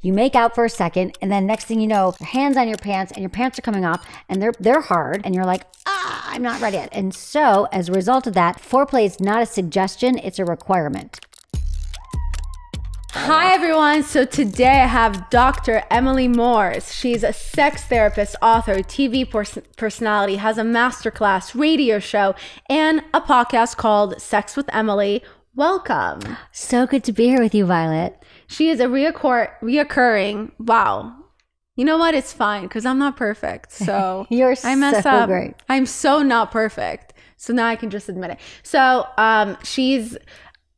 You make out for a second, and then next thing you know, your hands on your pants, and your pants are coming off, and they're hard, and you're like, I'm not ready yet. And so, as a result of that, foreplay is not a suggestion, it's a requirement. Hi everyone, so today I have Dr. Emily Morse. She's a sex therapist, author, TV personality, has a masterclass, radio show, and a podcast called Sex with Emily. Welcome. So good to be here with you, Violet. She is a reoccurring, wow. You know what? It's fine because I'm not perfect. So I mess up. Great. I'm so not perfect. So now I can just admit it. So she's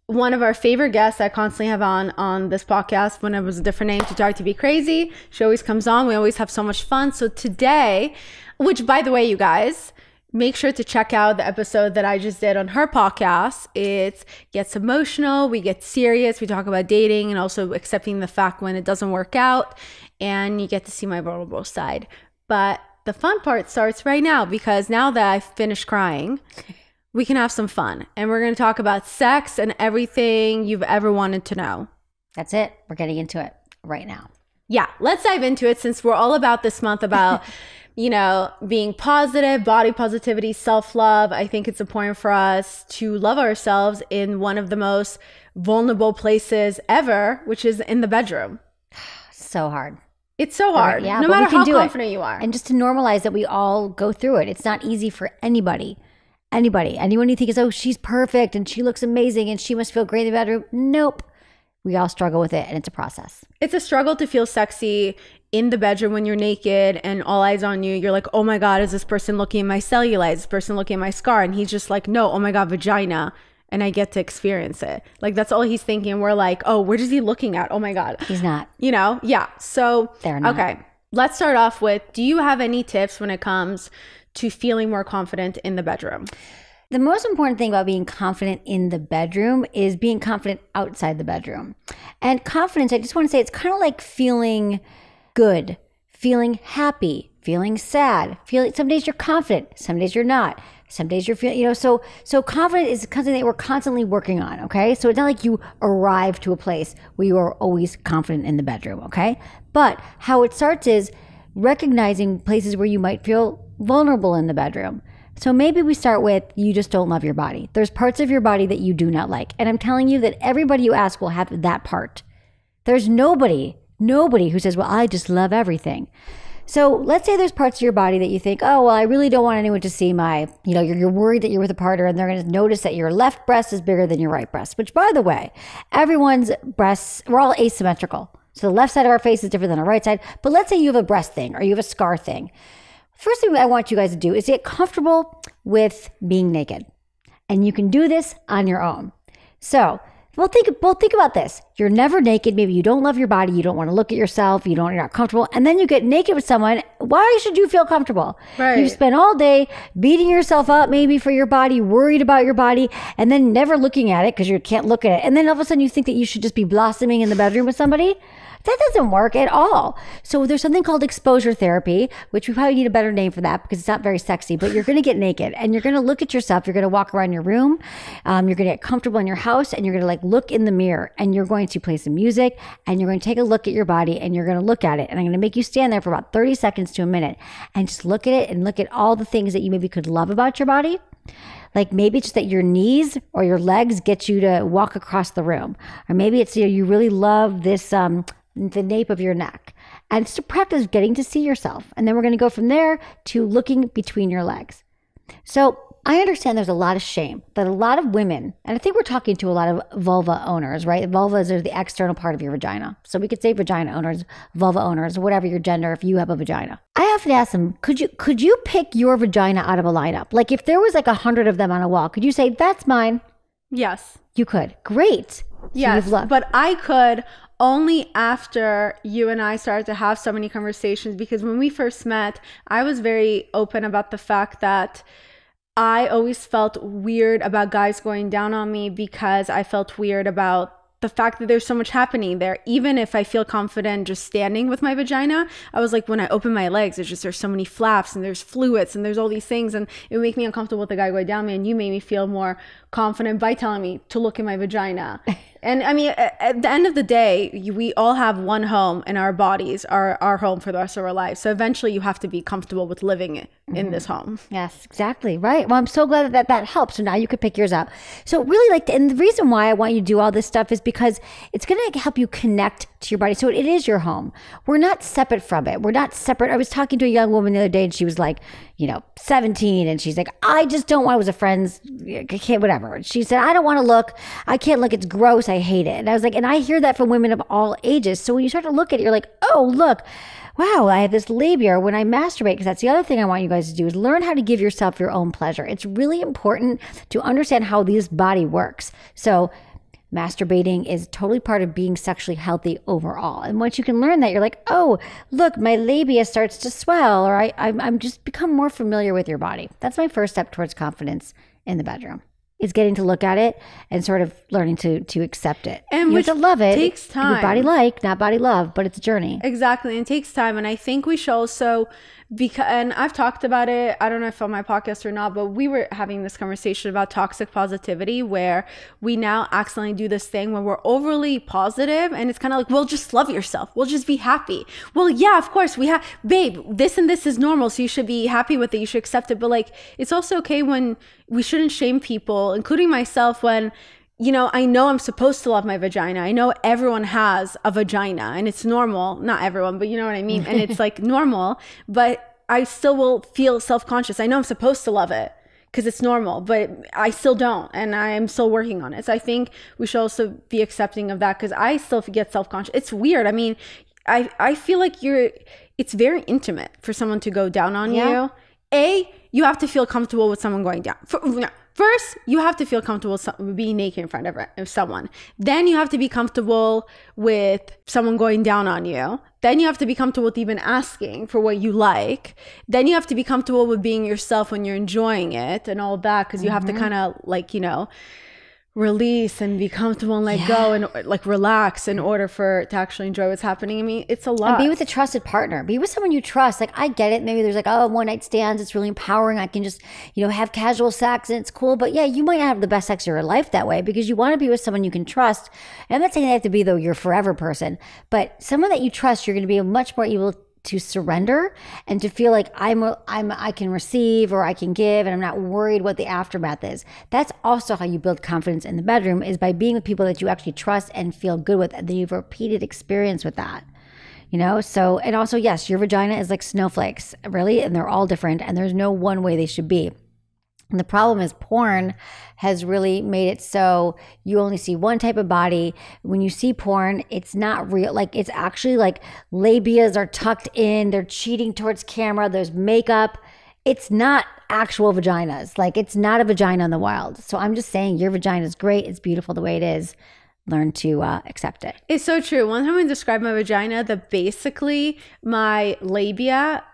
one of our favorite guests I constantly have on this podcast when it was a different name, to talk to be crazy. She always comes on. We always have so much fun. So today, which by the way, you guys, make sure to check out the episode that I just did on her podcast. It gets emotional. We get serious. We talk about dating and also accepting the fact when it doesn't work out. And you get to see my vulnerable side. But the fun part starts right now, because now that I've finished crying, we can have some fun. And we're going to talk about sex and everything you've ever wanted to know. That's it. We're getting into it right now. Yeah, let's dive into it, since we're all about this month about, you know, being positive, body positivity, self-love. I think it's important for us to love ourselves in one of the most vulnerable places ever, which is in the bedroom. So hard. It's so hard, yeah, no matter how confident you are. And just to normalize that we all go through it. It's not easy for anybody. Anyone you think is, oh, she's perfect and she looks amazing and she must feel great in the bedroom. Nope. We all struggle with it, and it's a process. It's a struggle to feel sexy in the bedroom when you're naked and all eyes on you. You're like, oh my God, is this person looking at my cellulite? Is this person looking at my scar? And he's just like, no, oh my God, vagina. And I get to experience it. Like, that's all he's thinking. And we're like, oh, what is he looking at? Oh my God. He's not. You know? Yeah. So, they're not. Okay. Let's start off with, do you have any tips when it comes to feeling more confident in the bedroom? The most important thing about being confident in the bedroom is being confident outside the bedroom. And confidence, I just want to say, it's kind of like feeling good, feeling happy, feeling sad, some days you're confident, some days you're not. Some days you're feeling, so confident is something that we're constantly working on, okay? So it's not like you arrive to a place where you are always confident in the bedroom, okay? But how it starts is recognizing places where you might feel vulnerable in the bedroom. So maybe we start with, you just don't love your body. There's parts of your body that you do not like. And I'm telling you that everybody you ask will have that part. There's nobody who says, well, I just love everything. So let's say there's parts of your body that you think, oh, well, I really don't want anyone to see my, you're worried that you're with a partner and they're going to notice that your left breast is bigger than your right breast, which, by the way, everyone's breasts, we're all asymmetrical. So the left side of our face is different than our right side. But let's say you have a breast thing or you have a scar thing. First thing I want you guys to do is get comfortable with being naked. And you can do this on your own. So, think about this. You're never naked. Maybe you don't love your body. You don't want to look at yourself. You're not comfortable. And then you get naked with someone. Why should you feel comfortable? Right. You spend all day beating yourself up maybe for your body, worried about your body, and then never looking at it because you can't look at it. And then all of a sudden you think that you should just be blossoming in the bedroom with somebody. That doesn't work at all. So there's something called exposure therapy, which we probably need a better name for that because it's not very sexy, but you're going to get naked and you're going to look at yourself. You're going to walk around your room. You're going to get comfortable in your house and you're going to look in the mirror and you're going to play some music and you're going to take a look at your body and you're going to look at it. And I'm going to make you stand there for about 30 seconds to a minute and just look at it and look at all the things that you maybe could love about your body. Like maybe it's just that your knees or your legs get you to walk across the room. Or maybe it's you really love this, the nape of your neck. And it's to practice getting to see yourself. And then we're going to go from there to looking between your legs. So I understand there's a lot of shame that a lot of women, and I think we're talking to a lot of vulva owners, right? Vulvas are the external part of your vagina. So we could say vagina owners, vulva owners, whatever your gender, if you have a vagina. I often ask them, could you pick your vagina out of a lineup? Like if there was like 100 of them on a wall, could you say, that's mine? Yes. You could. Great. Yes, but I could only after you and I started to have so many conversations, because when we first met, I was very open about the fact that I always felt weird about guys going down on me because I felt weird about the fact that there's so much happening there. Even if I feel confident just standing with my vagina, I was like, when I open my legs, there's so many flaps and there's fluids and there's all these things, and it would make me uncomfortable with the guy going down me, and you made me feel more confident by telling me to look in my vagina. And I mean, at the end of the day, we all have one home, and our bodies are our home for the rest of our lives. So eventually you have to be comfortable with living in this home. Yes, exactly. Right. Well, I'm so glad that helps. So now you could pick yours out. So really and the reason why I want you to do all this stuff is because it's going to help you connect to your body. So it is your home. We're not separate from it. We're not separate. I was talking to a young woman the other day, and she was like, 17, and she's like, I just don't want, I was a friend's, I can't, whatever. She said, I don't want to look. I can't look. It's gross. I hate it. And I was like, and I hear that from women of all ages. So when you start to look at it, you're like, oh, look, wow, I have this labia when I masturbate. Because that's the other thing I want you guys to do is learn how to give yourself your own pleasure. It's really important to understand how this body works. So masturbating is totally part of being sexually healthy overall. And once you can learn that, you're like, oh, look, my labia starts to swell, or I'm just become more familiar with your body. That's my first step towards confidence in the bedroom, is getting to look at it and sort of learning to accept it. And you have to love it. Takes time. Body like, not body love, but it's a journey. Exactly. And it takes time. And I think we should also, and I've talked about it, I don't know if on my podcast or not, but we were having this conversation about toxic positivity, where we now accidentally do this thing when we're overly positive, and it's kind of like, well, just love yourself. We'll just be happy. Well, yeah, of course we have, babe, this and this is normal. So you should be happy with it. You should accept it. But like, it's also okay when we shouldn't shame people, including myself, when I know I'm supposed to love my vagina. I know everyone has a vagina, and it's normal. Not everyone, but you know what I mean? And it's like normal, but I still will feel self-conscious. I know I'm supposed to love it because it's normal, but I still don't. And I'm still working on it. So I think we should also be accepting of that, because I still get self-conscious. It's weird. I mean, I feel like it's very intimate for someone to go down on you. You have to feel comfortable with someone going down. First, you have to feel comfortable being naked in front of someone. Then you have to be comfortable with someone going down on you. Then you have to be comfortable with even asking for what you like. Then you have to be comfortable with being yourself when you're enjoying it and all that, because you have to kind of release and be comfortable and let go and like relax in order to actually enjoy what's happening. I mean, it's a lot. And be with a trusted partner. Be with someone you trust. Like, I get it. Maybe there's one night stands. It's really empowering. I can just, have casual sex and it's cool. But yeah, you might not have the best sex of your life that way, because you want to be with someone you can trust. And I'm not saying they have to be your forever person, but someone that you trust, you're going to be much more able to surrender and to feel like I can receive or I can give, and I'm not worried what the aftermath is. That's also how you build confidence in the bedroom, is by being with people that you actually trust and feel good with, and then you've repeated experience with that. So, and also, yes, your vagina is like snowflakes, really, and they're all different, and there's no one way they should be. And the problem is porn has really made it so you only see one type of body. When you see porn, it's not real. Like, it's actually like labias are tucked in. They're cheating towards camera. There's makeup. It's not actual vaginas. Like, it's not a vagina in the wild. So I'm just saying, your vagina is great. It's beautiful the way it is. Learn to accept it. It's so true. One time I described my vagina, that basically my labia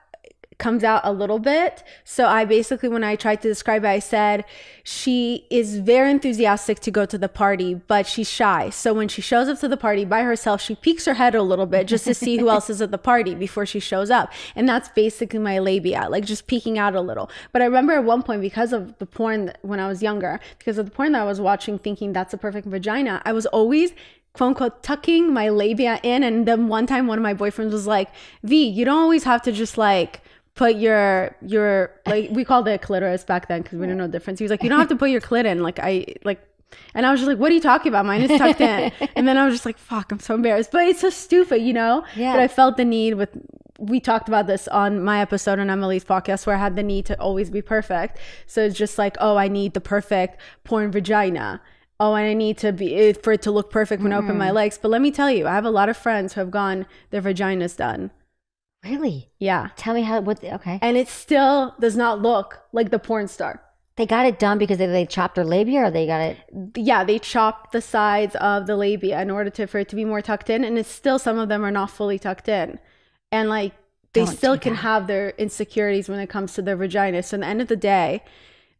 comes out a little bit. So I basically, when I tried to describe it, I said she is very enthusiastic to go to the party, but she's shy. So when she shows up to the party by herself, she peeks her head a little bit just to see who else is at the party before she shows up. And that's basically my labia, like just peeking out a little. But I remember at one point, because of the porn when I was younger, because of the porn that I was watching, thinking that's a perfect vagina, I was always quote unquote tucking my labia in. And then one time, one of my boyfriends was like, V, you don't always have to just put your like, we called it clitoris back then because we didn't know the difference. He was like, you don't have to put your clit in. And I was just like, what are you talking about? Mine is tucked in. And then I was just like, fuck, I'm so embarrassed. But it's so stupid, Yeah. But I felt the need we talked about this on my episode on Emily's podcast, where I had the need to always be perfect. So it's just like, oh, I need the perfect porn vagina. Oh, and I need for it to look perfect when I open my legs. But let me tell you, I have a lot of friends who have gotten their vaginas done. Really? Yeah. Tell me okay. And it still does not look like the porn star. They got it done because they chopped their labia, or they got it? Yeah, they chopped the sides of the labia in order for it to be more tucked in. And it's still, some of them are not fully tucked in. And they still can have their insecurities when it comes to their vagina. So at the end of the day,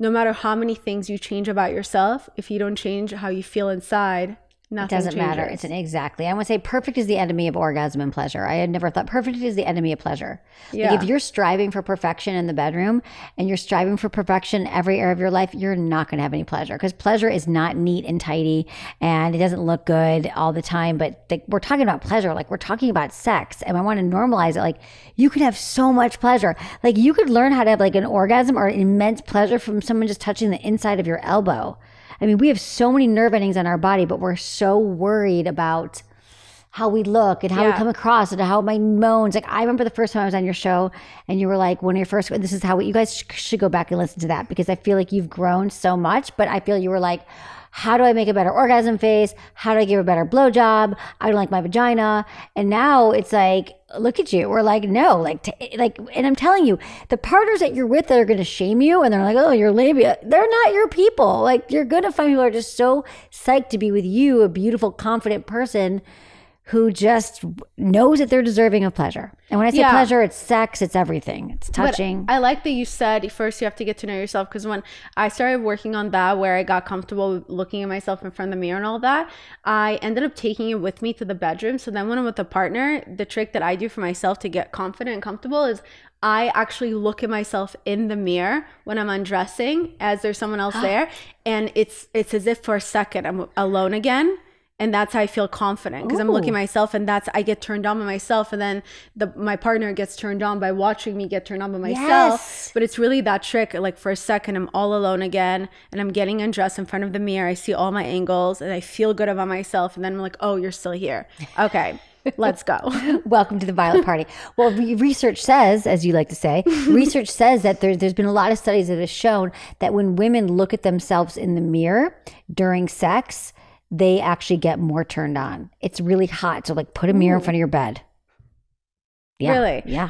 no matter how many things you change about yourself, if you don't change how you feel inside, Nothing doesn't matter. changes. Exactly. I want to say perfect is the enemy of orgasm and pleasure. I had never thought perfect is the enemy of pleasure. Yeah. Like if you're striving for perfection in the bedroom and you're striving for perfection every area of your life, you're not going to have any pleasure, because pleasure is not neat and tidy and it doesn't look good all the time. But we're talking about pleasure, like we're talking about sex, and I want to normalize it. Like you could have so much pleasure. Like you could learn how to have like an orgasm or immense pleasure from someone just touching the inside of your elbow. I mean, we have so many nerve endings on our body, but we're so worried about how we look and how we come across and how my moans. Like I remember the first time I was on your show and you were like, one of your first, this is how you guys should go back and listen to that, because I feel like you've grown so much, but I feel you were like, how do I make a better orgasm face? How do I give a better blowjob? I don't like my vagina. And now it's like, look at you. We're like, no, and I'm telling you, the partners that you're with that are going to shame you and they're like, oh, your labia, they're not your people. Like you're going to find people who are just so psyched to be with you, a beautiful, confident person who just knows that they're deserving of pleasure. And when I say pleasure, it's sex, it's everything. It's touching. But I like that you said first you have to get to know yourself, because when I started working on that, where I got comfortable looking at myself in front of the mirror and all that, I ended up taking it with me to the bedroom. So then when I'm with a partner, the trick that I do for myself to get confident and comfortable is I actually look at myself in the mirror when I'm undressing as there's someone else there. And it's as if for a second I'm alone again. And that's how I feel confident, because I'm looking at myself, and I get turned on by myself. And then my partner gets turned on by watching me get turned on by myself. Yes. But it's really that trick. Like for a second, I'm all alone again and I'm getting undressed in front of the mirror. I see all my angles and I feel good about myself. And then I'm like, oh, you're still here. Okay. Let's go. Welcome to the Violet Party. Well, research says, as you like to say, research says that there's been a lot of studies that have shown that when women look at themselves in the mirror during sex, they actually get more turned on. It's really hot. So like put a mirror in front of your bed. Yeah. Really? Yeah.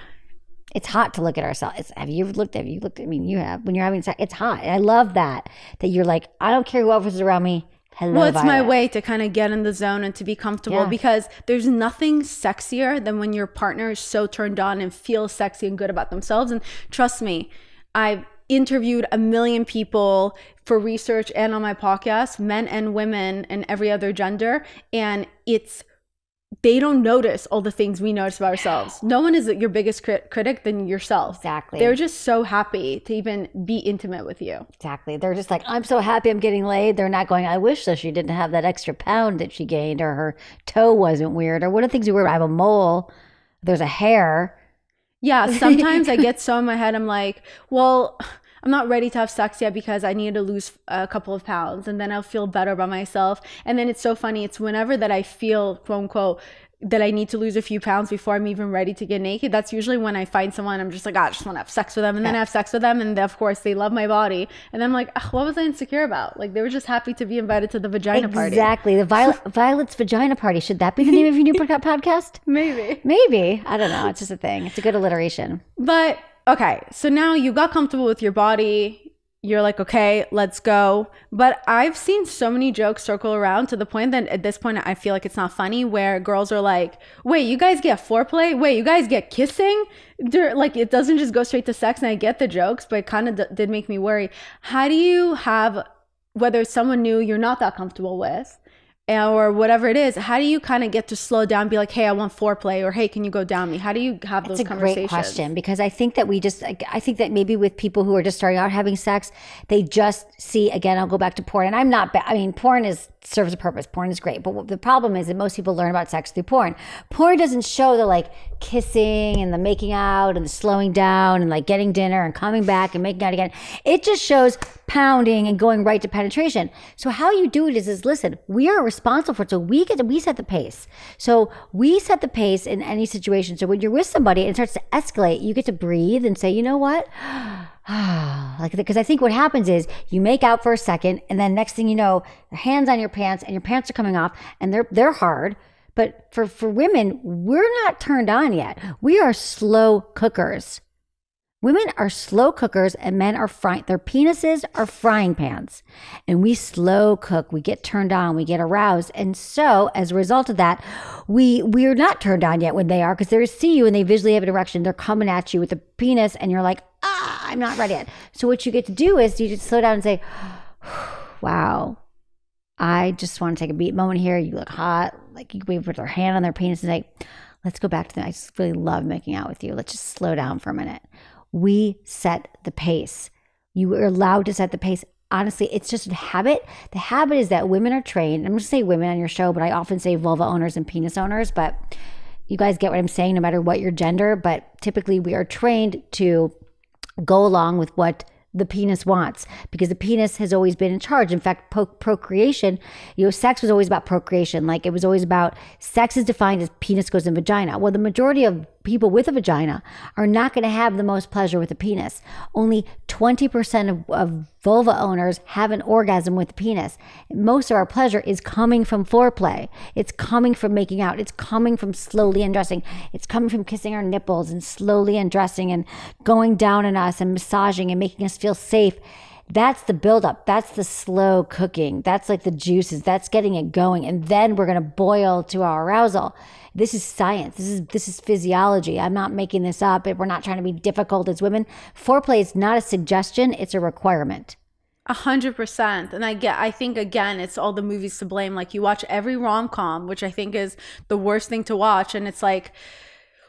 It's hot to look at ourselves. Have you looked? I mean, you have. When you're having sex, it's hot. And I love that you're like, I don't care who else is around me. Hello, well, it's Violet. my way to kind of get in the zone and to be comfortable, because there's nothing sexier than when your partner is so turned on and feels sexy and good about themselves. And trust me, I've interviewed a million people for research and on my podcast, men and women and every other gender, and they don't notice all the things we notice about ourselves. No one is your biggest critic than yourself. Exactly. They're just so happy to even be intimate with you. Exactly. They're just like, I'm so happy I'm getting laid. They're not going, I wish that she didn't have that extra pound that she gained, or her toe wasn't weird, or what are things you wear? I have a mole. There's a hair. Yeah. Sometimes I get so in my head, I'm like, well, I'm not ready to have sex yet because I need to lose a couple of pounds, and then I'll feel better about myself. And then it's so funny. It's whenever that I feel, quote unquote, that I need to lose a few pounds before I'm even ready to get naked. That's usually when I find someone, I'm just like, I just want to have sex with them. And then I have sex with them. And of course they love my body. And then I'm like, what was I insecure about? Like they were just happy to be invited to the vagina party. Exactly. The Violet's Vagina Party. Should that be the name of your new podcast? Maybe. I don't know. It's just a thing. It's a good alliteration. But okay, so now you got comfortable with your body. You're like, okay, let's go. But I've seen so many jokes circle around to the point that at this point, I feel like it's not funny, where girls are like, wait, you guys get foreplay? Wait, you guys get kissing? Like, it doesn't just go straight to sex. And I get the jokes, but it kind of did make me worry. How do you have, whether it's someone new you're not that comfortable with, or whatever it is, how do you kind of get to slow down, be like, hey, I want foreplay, or hey, can you go down me? How do you have those conversations? It's a great question, because I think that maybe with people who are just starting out having sex, they just see, again, I'll go back to porn, and I'm not bad. I mean, porn serves a purpose. Porn is great. But the problem is that most people learn about sex through porn. Porn doesn't show the like kissing and the making out and the slowing down and like getting dinner and coming back and making out again. It just shows pounding and going right to penetration. So how you do it is listen, we are responsible for it. So we set the pace. So we set the pace in any situation. So when you're with somebody and it starts to escalate, you get to breathe and say, you know what? Like, because I think what happens is you make out for a second, and then next thing you know, your hands on your pants, and your pants are coming off, and they're hard. But for women, we're not turned on yet. We are slow cookers. Women are slow cookers, and men are their penises are frying pans, and we slow cook. We get turned on, we get aroused, and so as a result of that, we're not turned on yet when they are, because they see you and they visually have an erection. They're coming at you with a penis, and you're like, I'm not ready yet. So what you get to do is you just slow down and say, wow, I just want to take a beat moment here. You look hot. Like you can put their hand on their penis and say, let's go back to I just really love making out with you. Let's just slow down for a minute. We set the pace. You are allowed to set the pace. Honestly, it's just a habit. The habit is that women are trained. I'm going to say women on your show, but I often say vulva owners and penis owners. But you guys get what I'm saying, no matter what your gender. But typically we are trained to go along with what the penis wants, because the penis has always been in charge. In fact, procreation, sex was always about procreation. Like it was always about sex is defined as penis goes in vagina. Well, the majority of people with a vagina are not going to have the most pleasure with a penis. Only 20% of vulva owners have an orgasm with a penis. Most of our pleasure is coming from foreplay. It's coming from making out. It's coming from slowly undressing. It's coming from kissing our nipples and slowly undressing and going down on us and massaging and making us feel safe. That's the buildup. That's the slow cooking. That's like the juices. That's getting it going. And then we're going to boil to our arousal. This is science. This is physiology. I'm not making this up. We're not trying to be difficult as women. Foreplay is not a suggestion. It's a requirement. 100%. And I think again, it's all the movies to blame. Like you watch every rom-com, which I think is the worst thing to watch. And it's like,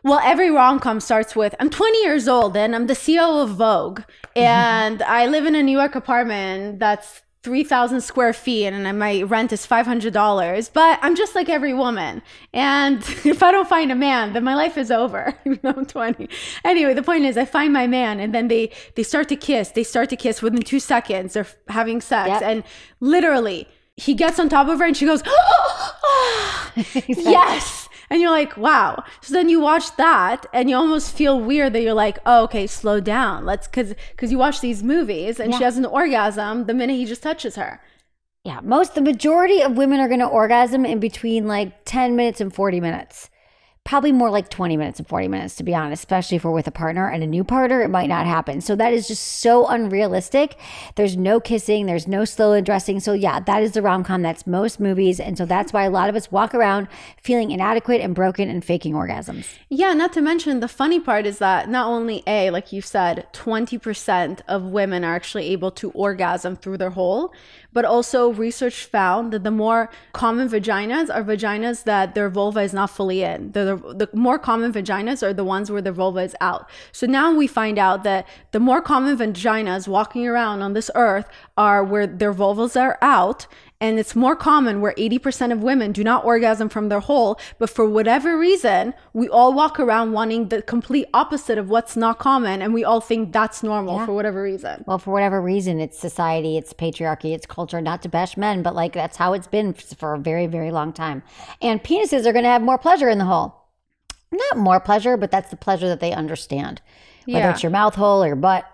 well, every rom-com starts with, I'm 20 years old and I'm the CEO of Vogue. And I live in a New York apartment that's 3,000 square feet and my rent is $500, but I'm just like every woman. And if I don't find a man, then my life is over, even though I'm 20. Anyway, the point is I find my man and then they start to kiss. They start to kiss within 2 seconds. They're having sex. Yep. And literally he gets on top of her and she goes, oh, exactly. Yes. And you're like, wow. So then you watch that and you almost feel weird that you're like, oh, okay, slow down. Because you watch these movies and she has an orgasm the minute he just touches her. Yeah, the majority of women are going to orgasm in between like 10 minutes and 40 minutes. Probably more like 20 minutes and 40 minutes, to be honest, especially if we're with a partner and a new partner, it might not happen. So that is just so unrealistic. There's no kissing. There's no slow undressing. So yeah, that is the rom-com. That's most movies. And so that's why a lot of us walk around feeling inadequate and broken and faking orgasms. Yeah, not to mention the funny part is that not only like you said, 20% of women are actually able to orgasm through their hole, but also research found that the more common vaginas are vaginas that their vulva is not fully in. The more common vaginas are the ones where the vulva is out. So now we find out that the more common vaginas walking around on this earth are where their vulvas are out. And it's more common where 80% of women do not orgasm from their hole. But for whatever reason, we all walk around wanting the complete opposite of what's not common. And we all think that's normal for whatever reason. Well, for whatever reason, it's society, it's patriarchy, it's culture, not to bash men, but like that's how it's been for a very, very long time. And penises are going to have more pleasure in the hole. Not more pleasure, but that's the pleasure that they understand. Whether it's your mouth hole or your butt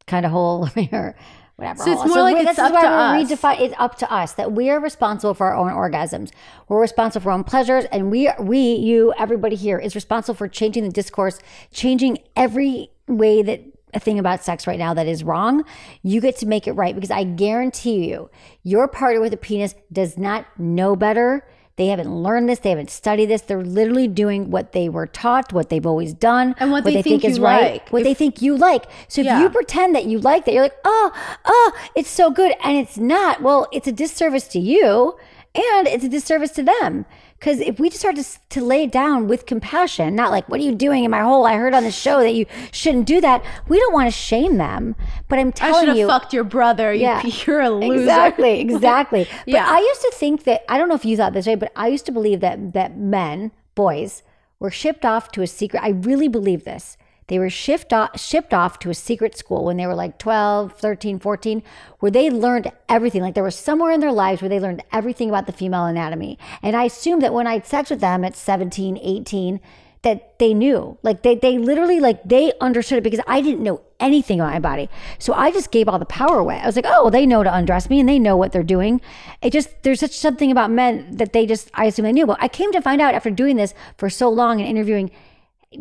kind of hole or whatever. So it's more like it's up to us. It's up to us that we are responsible for our own orgasms. We're responsible for our own pleasures. And you, everybody here is responsible for changing the discourse, changing every way that a thing about sex right now that is wrong. You get to make it right, because I guarantee you, your partner with a penis does not know better. They haven't learned this. They haven't studied this. They're literally doing what they were taught, what they've always done, and what they think is right, what they think you like. So if you pretend that you like that, you're like, oh, it's so good. And it's not. Well, it's a disservice to you and it's a disservice to them. Because if we just start to lay it down with compassion, not like, what are you doing in my hole? I heard on the show that you shouldn't do that. We don't want to shame them. But I'm telling you. I should have fucked your brother. You're a loser. Exactly. But I used to think that, I don't know if you thought this way, but I used to believe that men, boys, were shipped off to a secret. I really believe this. They were shipped off to a secret school when they were like 12, 13, 14, where they learned everything. Like there was somewhere in their lives where they learned everything about the female anatomy. And I assumed that when I had sex with them at 17, 18, that they knew. Like they literally, like they understood it, because I didn't know anything about my body. So I just gave all the power away. I was like, oh, well, they know to undress me and they know what they're doing. There's such something about men that I assume they knew. But I came to find out after doing this for so long and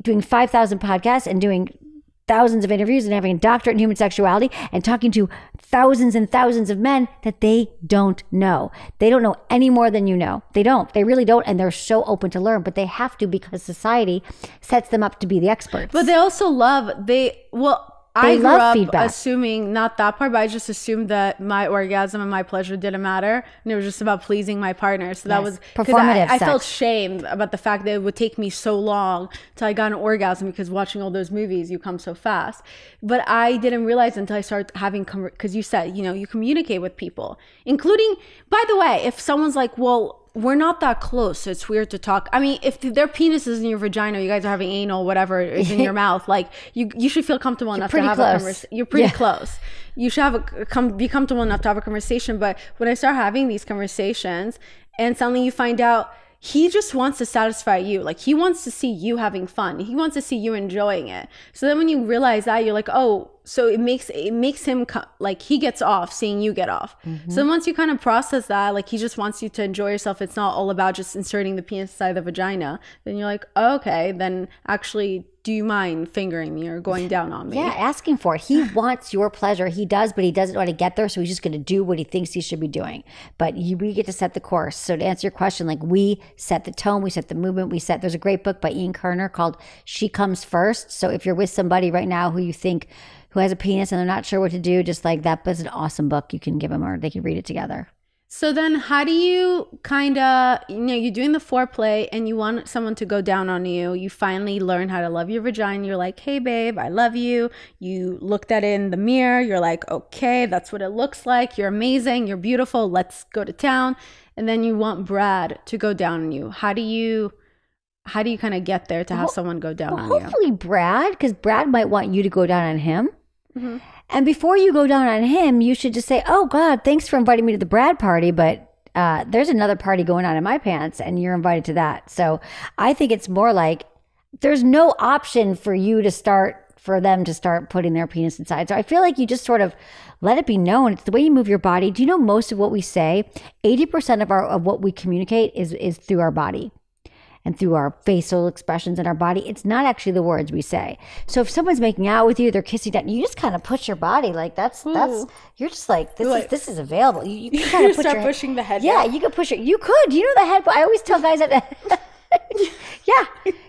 doing 5,000 podcasts and doing thousands of interviews and having a doctorate in human sexuality and talking to thousands and thousands of men, that they don't know. They don't know any more than you know. They don't. They really don't. And they're so open to learn, but they have to, because society sets them up to be the experts. But they also I grew love up feedback. assuming not that part, but I just assumed that my orgasm and my pleasure didn't matter, and it was just about pleasing my partner. So that was performative. I felt shame about the fact that it would take me so long till I got an orgasm, because watching all those movies, you come so fast. But I didn't realize until I started having, because you said, you know, you communicate with people, including, by the way, if someone's like, well, we're not that close, so it's weird to talk. I mean, if their penis is in your vagina, you guys are having anal, whatever is in your mouth, like you should feel comfortable enough to have a conversation. You're pretty close. You should have be comfortable enough to have a conversation. But when I start having these conversations, and suddenly you find out he just wants to satisfy you, like he wants to see you having fun, he wants to see you enjoying it. So then when you realize that, you're like, oh, so it makes him like he gets off seeing you get off. So then once you kind of process that, like he just wants you to enjoy yourself, it's not all about just inserting the penis inside the vagina, then you're like, oh, okay, then actually, do you mind fingering me or going down on me? Yeah, asking for it. He wants your pleasure. He does, but he doesn't know how to get there, so he's just going to do what he thinks he should be doing. But we get to set the course. So to answer your question, like we set the tone, we set the movement, there's a great book by Ian Kerner called She Comes First. So if you're with somebody right now who has a penis and they're not sure what to do, just like that was an awesome book you can give them, or they can read it together. So then how do you kind of, you know, you're doing the foreplay and you want someone to go down on you. You finally learn how to love your vagina. You're like, hey, babe, I love you. You looked at it in the mirror. You're like, okay, that's what it looks like. You're amazing. You're beautiful. Let's go to town. And then you want Brad to go down on you. How do you kind of get there to have someone go down on you? Hopefully Brad, because Brad might want you to go down on him. And before you go down on him, you should just say, oh, God, thanks for inviting me to the Brad party, but there's another party going on in my pants, and you're invited to that. So I think it's more like there's no option for them to start putting their penis inside. So I feel like you just sort of let it be known. It's the way you move your body. Do you know most of what we say, 80% of what we communicate is through our body and through our facial expressions in our body. It's not actually the words we say. So if someone's making out with you, they're kissing down, you just kind of push your body like that's you're just like this is available. You can kind of start pushing the head. Yeah, you could push it. You could. You know the head. I always tell guys that. Yeah,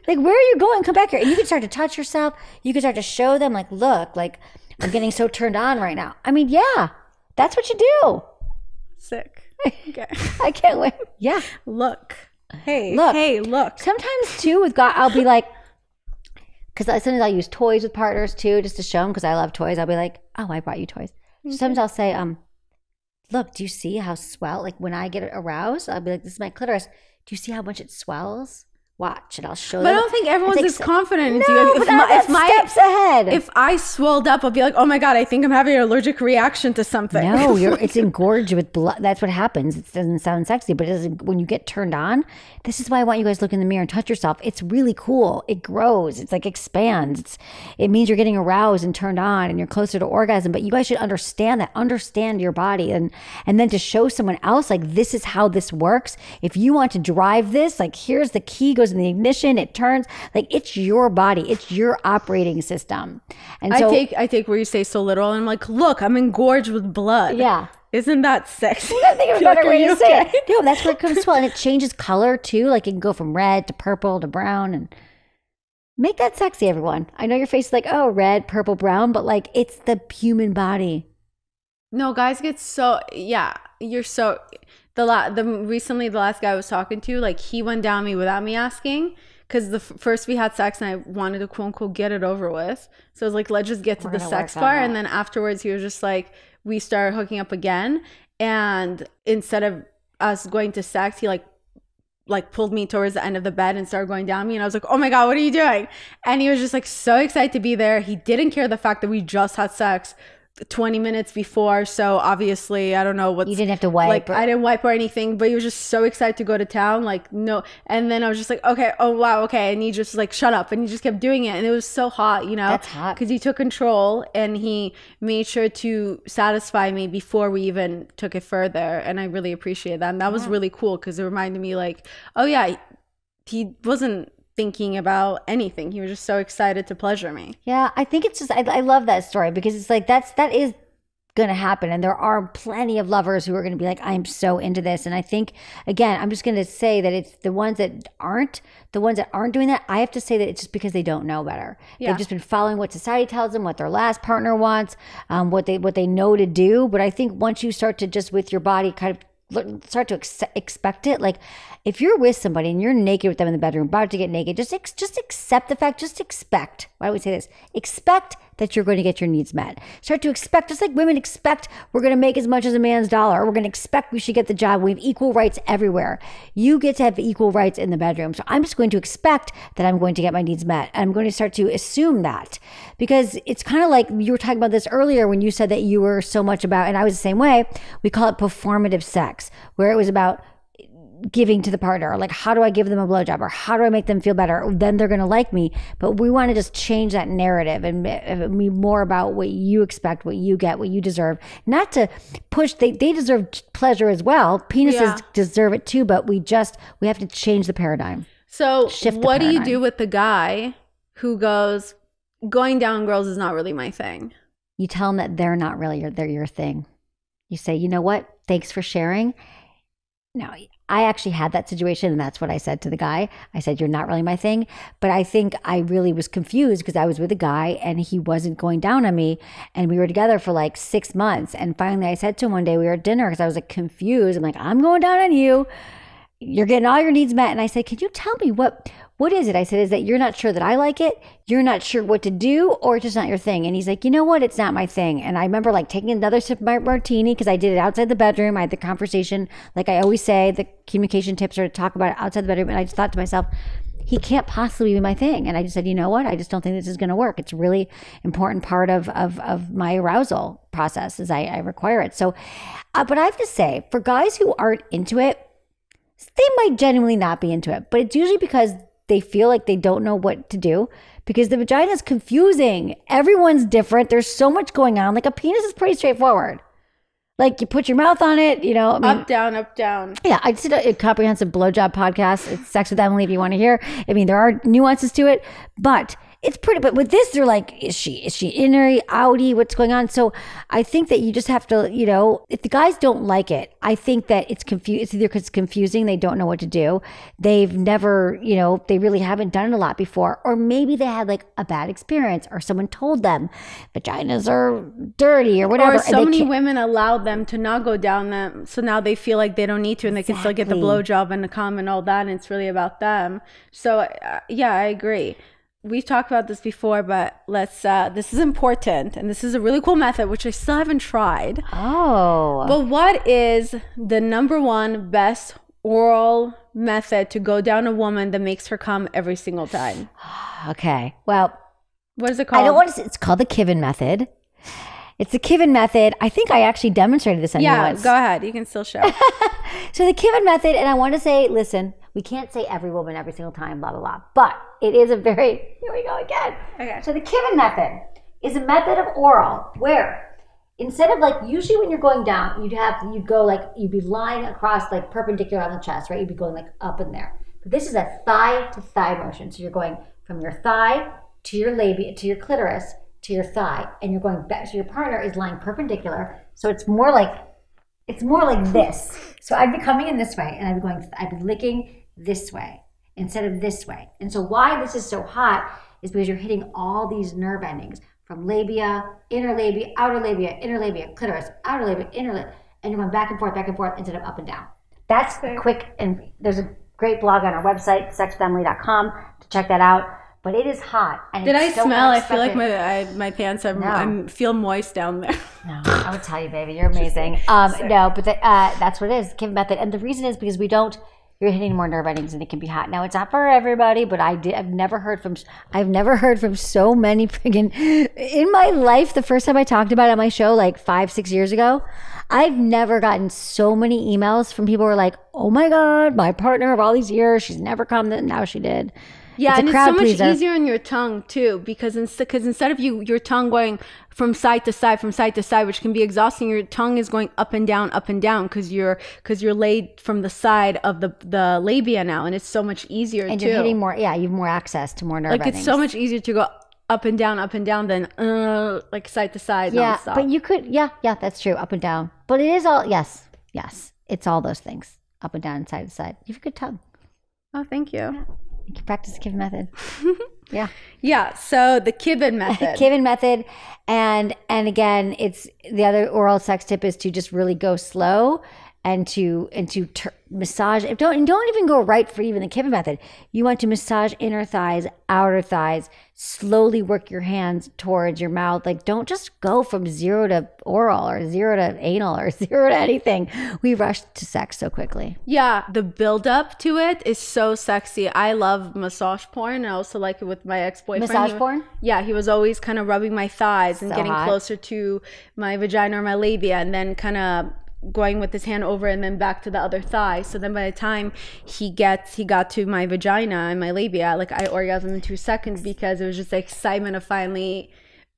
like where are you going? Come back here, and you can start to touch yourself. You can start to show them like, look, like I'm getting so turned on right now. I mean, yeah, that's what you do. Sick. Okay. I can't wait. Yeah, look. Hey, look. Sometimes too with God, I'll be like, because sometimes I'll use toys with partners too, just to show them, because I love toys. I'll be like, oh, I brought you toys. Okay. Sometimes I'll say, look, do you see how like when I get aroused, I'll be like, this is my clitoris. Do you see how much it swells? Watch, and I'll show them. But I don't think everyone's as confident as you. If steps ahead. If I swelled up, I'll be like, oh my God, I think I'm having an allergic reaction to something. No, it's engorged with blood. That's what happens. It doesn't sound sexy, but it doesn't, when you get turned on, this is why I want you guys to look in the mirror and touch yourself. It's really cool. It grows. It's like expands. It means you're getting aroused and turned on and you're closer to orgasm. But you guys should understand that. Understand your body. And then to show someone else, like, this is how this works. If you want to drive this, like, here's the key, goes in the ignition, it turns, like, it's your body, it's your operating system. And so I take where you say so literal, and I'm like, look, I'm engorged with blood. Yeah, isn't that sexy? I think it's better when you say it. No, that's where it comes to, and it changes color too. Like it can go from red to purple to brown, and make that sexy, everyone. I know your face is like, oh, red, purple, brown, but like it's the human body. No, guys get so, yeah, you're so. Recently, the last guy I was talking to, like, he went down me without me asking, because first we had sex and I wanted to quote unquote get it over with. So I was like, let's just get to the sex part. And then afterwards he was just like, we started hooking up again. And instead of us going to sex, he like pulled me towards the end of the bed and started going down me. And I was like, oh my God, what are you doing? And he was just like so excited to be there. He didn't care the fact that we just had sex 20 minutes before, so obviously I don't know what you didn't have to wipe, like I didn't wipe or anything, but he was just so excited to go to town, like, no. And then I was just like, okay, oh wow, okay. And he just like, shut up, and he just kept doing it, and it was so hot, you know. That's hot, because he took control and he made sure to satisfy me before we even took it further, and I really appreciate that. And that was really cool, because it reminded me like, oh yeah, he wasn't thinking about anything. He was just so excited to pleasure me. Yeah, I think it's just, I love that story, because it's like that is going to happen. And there are plenty of lovers who are going to be like, I'm so into this. And I think, again, I'm just going to say that it's the ones that aren't doing that. I have to say that it's just because they don't know better. Yeah. They've just been following what society tells them, what their last partner wants, what they know to do. But I think once you start to just with your body kind of start to expect it. Like if you're with somebody and you're naked with them in the bedroom, about to get naked, just accept the fact, just expect. Why do we say this? Expect that you're going to get your needs met. Start to expect, just like women expect we're going to make as much as a man's dollar. We're going to expect we should get the job. We have equal rights everywhere. You get to have equal rights in the bedroom. So I'm just going to expect that I'm going to get my needs met. I'm going to start to assume that, because it's kind of like you were talking about this earlier when you said that you were so much about, and I was the same way, we call it performative sex, where it was about giving to the partner, like how do I give them a blowjob, or how do I make them feel better? Then they're going to like me. But we want to just change that narrative and be more about what you expect, what you get, what you deserve. Not to push. They deserve pleasure as well. Penises deserve it too. But we have to change the paradigm. So what do you do with the guy who goes, going down girls is not really my thing? You tell them that they're not really they're your thing. You say, you know what? Thanks for sharing. Now, I actually had that situation, and that's what I said to the guy. I said, you're not really my thing. But I think I really was confused because I was with a guy and he wasn't going down on me. And we were together for like 6 months. And finally I said to him one day, we were at dinner because I was like confused. I'm like, I'm going down on you. You're getting all your needs met. And I said, can you tell me what is it? I said, is that you're not sure that I like it? You're not sure what to do, or it's just not your thing? And he's like, you know what? It's not my thing. And I remember like taking another sip of my martini because I did it outside the bedroom. I had the conversation. Like I always say, the communication tips are to talk about it outside the bedroom. And I just thought to myself, he can't possibly be my thing. And I just said, you know what? I just don't think this is going to work. It's a really important part of my arousal process is I require it. So, but I have to say, for guys who aren't into it, they might genuinely not be into it, but it's usually because they feel like they don't know what to do, because the vagina is confusing. Everyone's different. There's so much going on. Like a penis is pretty straightforward. Like you put your mouth on it, you know. I mean, up, down, up, down. Yeah, I did a comprehensive blowjob podcast. It's Sex with Emily if you want to hear. I mean, there are nuances to it, but it's pretty. But with this, they're like, is she innery, outie? What's going on? So I think that you just have to, you know, if the guys don't like it, I think that it's confused. It's either because it's confusing, they don't know what to do. They've never, you know, they really haven't done it a lot before, or maybe they had like a bad experience, or someone told them vaginas are dirty or whatever. Or so many women allowed them to not go down them, so now they feel like they don't need to, and they can still get the blowjob and the cum and all that, and it's really about them. So yeah, I agree. We've talked about this before, but let's, this is important. And this is a really cool method, which I still haven't tried. Oh. But what is the number one best oral method to go down a woman that makes her come every single time? Okay. Well, what is it called? I don't want to say, it's called the Kivin method. It's the Kivin method. I think I actually demonstrated this on you once. Go ahead. You can still show. So the Kivin method, and I want to say, listen, we can't say every woman every single time, blah, blah, blah. But it is a very, here we go again. Okay. So the Kivin method is a method of oral where instead of like, usually when you're going down, you'd be lying across like perpendicular on the chest, right? You'd be going like up in there. But this is a thigh to thigh motion. So you're going from your thigh to your labia, to your clitoris, to your thigh, and you're going back. So your partner is lying perpendicular. So it's more like this. So I'd be coming in this way, and I'd be licking this way instead of this way. And so why this is so hot is because you're hitting all these nerve endings from labia, inner labia, outer labia, inner labia, clitoris, outer labia, inner labia, and you're going back and forth instead of up and down. That's quick, and there's a great blog on our website, sexwithemily.com, to check that out. But it is hot. And did I smell? I feel like my pants I feel moist down there. No, I would tell you, baby, you're amazing. No, but that's what it is, Kivin method. And the reason is because you're hitting more nerve endings and it can be hot. Now, it's not for everybody, but I've never heard from so many friggin', in my life, the first time I talked about it on my show, like 5-6 years ago, I've never gotten so many emails from people who are like, oh my God, my partner of all these years, she's never come, now she did. Yeah, and it's so much easier on your tongue too, because instead of your tongue going from side to side, which can be exhausting, your tongue is going up and down, because you're laid from the side of the labia now, and it's so much easier. And too. You're hitting more. Yeah, you have more access to more nerve endings. It's so much easier to go up and down, then like side to side. Yeah, nonstop. but you could, yeah, that's true, up and down. But it is all, yes, it's all those things, up and down and side to side. You have a good tongue. Oh, thank you. Yeah. You can practice the Kivin method. Yeah. Yeah. So the Kivin method. Kivin method, and again, it's the other oral sex tip is to just really go slow and to massage. Don't even go right for even the Kivin method. You want to massage inner thighs, outer thighs. Slowly work your hands towards your mouth. Like, don't just go from 0 to oral or 0 to anal or 0 to anything. We rush to sex so quickly. Yeah, the build up to it is so sexy. I love massage porn. I also like it with my ex-boyfriend. Massage porn? Yeah, he was always kind of rubbing my thighs and So getting hot. closer to my vagina or my labia, and then kind of going with his hand over and then back to the other thigh. So then by the time he got to my vagina and my labia, like I orgasmed in 2 seconds, because it was just the excitement of finally,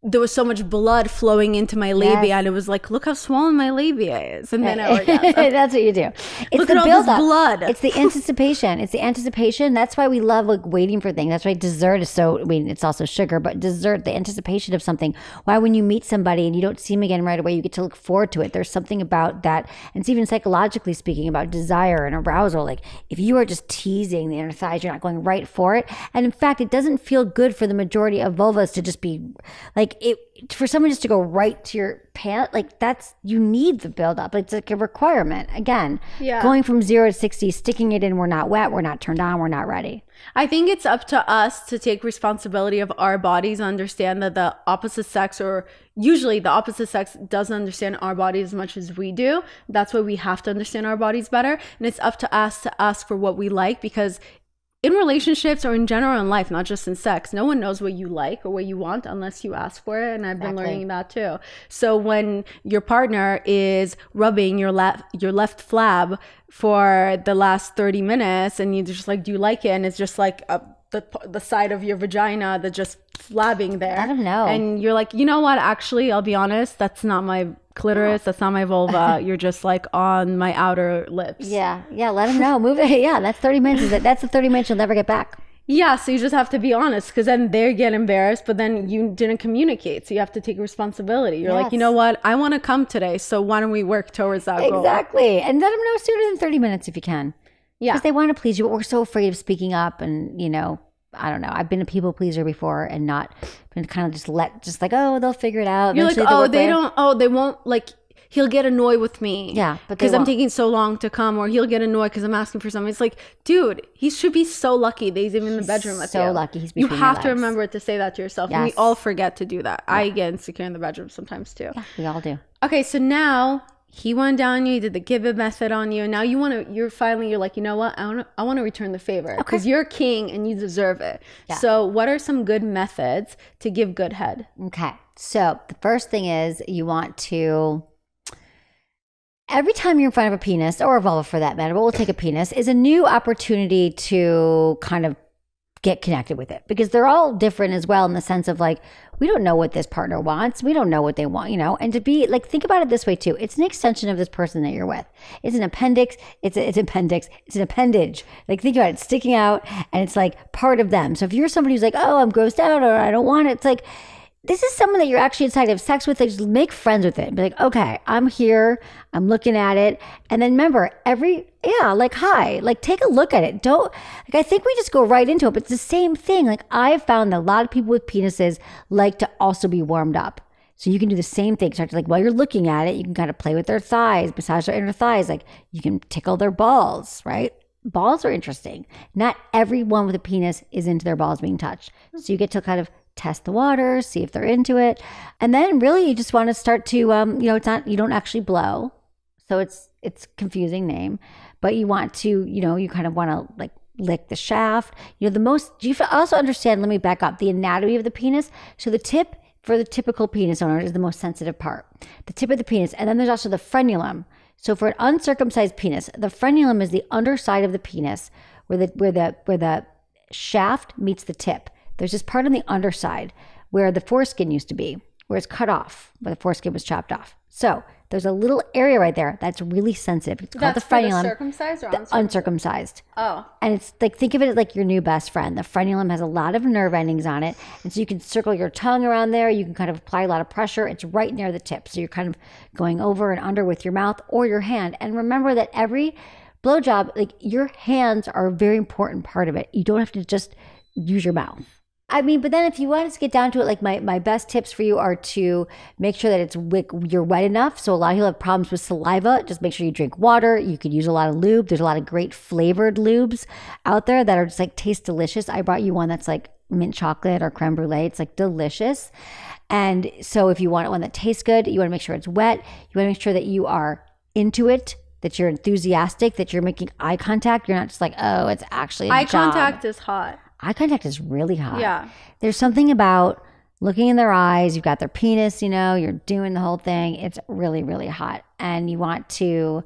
there was so much blood flowing into my labia, and it was like, look how swollen my labia is. And then I orgasmed. That's what you do. It's Look the at all build this up. blood. It's the anticipation. It's the anticipation. That's why we love like waiting for things. That's why dessert is so, I mean, it's also sugar, but dessert, the anticipation of something. Why when you meet somebody and you don't see them again right away, you get to look forward to it. There's something about that. And it's even psychologically speaking about desire and arousal. Like if you are just teasing the inner thighs, you're not going right for it. And in fact, it doesn't feel good for the majority of vulvas to just be like it. For someone just to go right to your pant, like that's, you need the buildup. It's like a requirement. Again, going from 0 to 60, sticking it in, we're not wet, we're not turned on, we're not ready. I think it's up to us to take responsibility of our bodies, understand that the opposite sex, or usually the opposite sex, doesn't understand our bodies as much as we do. That's why we have to understand our bodies better. And it's up to us to ask for what we like, because in relationships or in general in life, not just in sex, no one knows what you like or what you want unless you ask for it. And I've been learning that too. So when your partner is rubbing your left flab for the last 30 minutes and you just like, do you like it? And it's just like the side of your vagina that's just flabbing there. I don't know. And you're like, you know what? Actually, I'll be honest. That's not my clitoris. That's not my vulva. You're just like on my outer lips. Yeah. Let them know. Move it. Yeah, that's 30 minutes. That's the 30 minutes you'll never get back. Yeah, so you just have to be honest, because then they get embarrassed, but then you didn't communicate. So you have to take responsibility. You're like, you know what? I want to come today. So why don't we work towards that goal? Exactly. And let them know sooner than 30 minutes if you can. Yeah. Because they want to please you, but we're so afraid of speaking up. And, you know, I don't know. I've been a people pleaser before and not been kind of just like, oh, they'll figure it out. You're like, they won't, like, he'll get annoyed with me. Yeah. Because I'm taking so long to come, or he'll get annoyed because I'm asking for something. It's like, dude, he should be so lucky that he's even in the bedroom with you. So lucky he's between You have your to legs. remember to say that to yourself. Yes. And we all forget to do that. Yeah. I get insecure in the bedroom sometimes too. Yeah, we all do. Okay, so now he went down you, he did the give it method on you, and now you're like, you know what, I want to return the favor, because you're king and you deserve it. Yeah. So what are some good methods to give good head? Okay, so the first thing is you want to, every time you're in front of a penis, or a vulva for that matter, but we'll take a penis, is a new opportunity to kind of get connected with it, because they're all different as well, in the sense of like, we don't know what this partner wants. We don't know what they want, you know, and to be like, think about it this way too. It's an extension of this person that you're with. It's an appendix. It's an appendage. Like, think about it, sticking out, and it's like part of them. So if you're somebody who's like, oh, I'm grossed out, or I don't want it, it's like, this is someone that you're actually excited to have sex with. Like, just make friends with it. Be like, okay, I'm here. I'm looking at it. And then remember, like, hi, like, take a look at it. Don't, like, I think we just go right into it, but it's the same thing. Like, I've found that a lot of people with penises like to also be warmed up. So you can do the same thing. Start to, like, while you're looking at it, you can kind of play with their thighs, massage their inner thighs. Like, you can tickle their balls, right? Balls are interesting. Not everyone with a penis is into their balls being touched. So you get to kind of test the waters, see if they're into it. And then really you just want to start to, you don't actually blow. So it's confusing name, but you want to, you kind of want to like lick the shaft. You also understand, let me back up, the anatomy of the penis. So the tip for the typical penis owner is the most sensitive part, the tip of the penis. And then there's also the frenulum. So for an uncircumcised penis, the frenulum is the underside of the penis where the shaft meets the tip. There's this part on the underside where the foreskin used to be, where it's cut off, where the foreskin was chopped off. So there's a little area right there that's really sensitive. It's called the frenulum. Circumcised or the uncircumcised. Oh. And it's like, think of it as like your new best friend. The frenulum has a lot of nerve endings on it. And so you can circle your tongue around there. You can kind of apply a lot of pressure. It's right near the tip. So you're kind of going over and under with your mouth or your hand. And remember that every blowjob, like your hands are a very important part of it. You don't have to just use your mouth. I mean, but then if you want us to get down to it, like my best tips for you are to make sure that you're wet enough. So a lot of people have problems with saliva. Just make sure you drink water. You could use a lot of lube. There's a lot of great flavored lubes out there that are just like taste delicious. I brought you one that's like mint chocolate or creme brulee. It's like delicious. And so if you want one that tastes good, you want to make sure it's wet. You want to make sure that you are into it, that you're enthusiastic, that you're making eye contact. You're not just like, oh, it's actually a Eye job. contact is hot. Eye contact is really hot. Yeah. There's something about looking in their eyes. You've got their penis, you're doing the whole thing. It's really, really hot. And you want to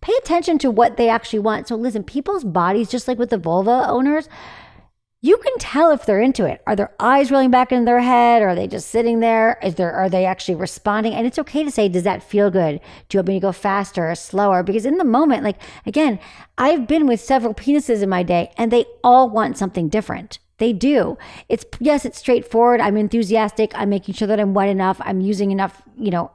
pay attention to what they actually want. So listen, people's bodies, just like with the vulva owners, you can tell if they're into it. Are their eyes rolling back into their head? Or are they just sitting there? Are they actually responding? And it's okay to say, does that feel good? Do you want me to go faster or slower? Because in the moment, like, again, I've been with several penises in my day and they all want something different. They do. It's straightforward. I'm enthusiastic. I'm making sure that I'm wet enough. I'm using enough,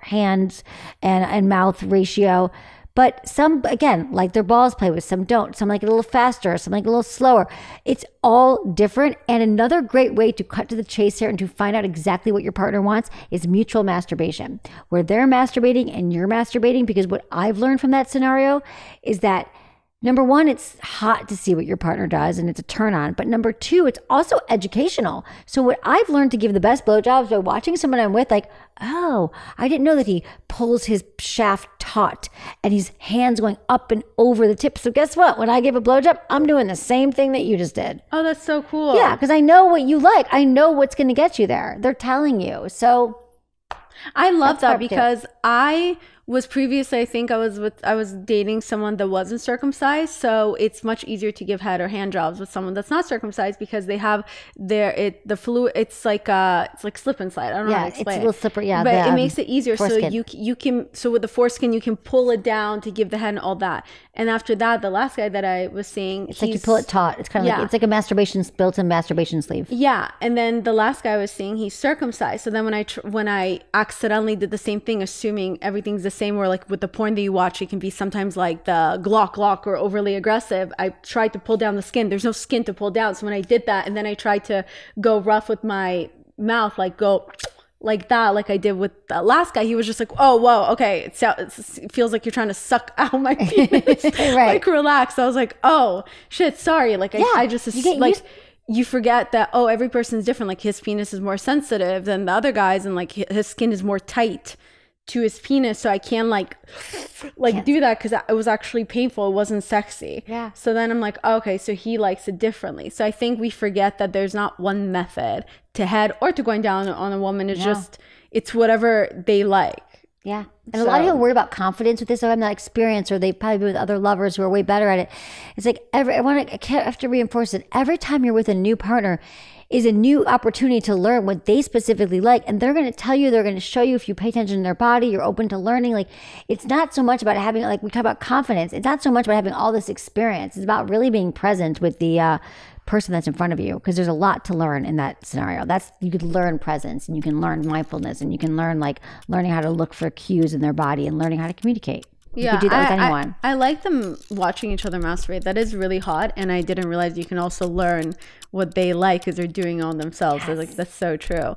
hands and mouth ratio. But some, again, like their balls play with, some don't. Some like it a little faster, some like a little slower. It's all different. And another great way to cut to the chase here and to find out exactly what your partner wants is mutual masturbation, where they're masturbating and you're masturbating. Because what I've learned from that scenario is that, number one, it's hot to see what your partner does and it's a turn on. But number two, it's also educational. So what I've learned to give the best blowjobs by watching someone I'm with, like, oh, I didn't know that he pulls his shaft taut and his hands going up and over the tip. So guess what? When I give a blowjob, I'm doing the same thing that you just did. Oh, that's so cool. Yeah, because I know what you like. I know what's going to get you there. They're telling you. So I love that because I was previously, I think I was dating someone that wasn't circumcised, so it's much easier to give head or hand jobs with someone that's not circumcised because they have the fluid. It's like slip and slide. I don't know how to explain it's a little slippery. Yeah, but it makes it easier. foreskin. So you can with the foreskin you can pull it down to give the head and all that. And after that, the last guy that I was seeing, it's like you pull it taut. It's kind of like, it's like a built-in masturbation sleeve. Yeah, and then the last guy I was seeing, he's circumcised. So then when I accidentally did the same thing, assuming everything's the same, or like with the porn that you watch, it can be sometimes like the glock or overly aggressive. I tried to pull down the skin. There's no skin to pull down. So when I did that, and then I tried to go rough with my mouth, like go like that, like I did with the last guy, he was just like, oh, whoa, okay, it feels like you're trying to suck out my penis. Right. Like, relax. I was like, oh, shit, sorry. Like, I just, you forget that, oh, every person's different. Like, his penis is more sensitive than the other guys, and like his skin is more tight to his penis, so I can't do that because it was actually painful. It wasn't sexy. Yeah. So then I'm like, oh, okay, so he likes it differently. So I think we forget that there's not one method to head or to going down on a woman. It's just, it's whatever they like. Yeah. And a lot of people worry about confidence with this. So I'm not experienced, or they've probably been with other lovers who are way better at it. It's like I have to reinforce it. Every time you're with a new partner is a new opportunity to learn what they specifically like. And they're going to tell you, they're going to show you if you pay attention to their body, you're open to learning. Like, it's not so much about having, like we talk about confidence. It's not so much about having all this experience. It's about really being present with the person that's in front of you, because there's a lot to learn in that scenario. You could learn presence, and you can learn mindfulness, and you can learn learning how to look for cues in their body and learning how to communicate. You could do that with anyone. I like them watching each other masturbate. That is really hot, and I didn't realize you can also learn what they like because they're doing it on themselves. Yes. That's so true.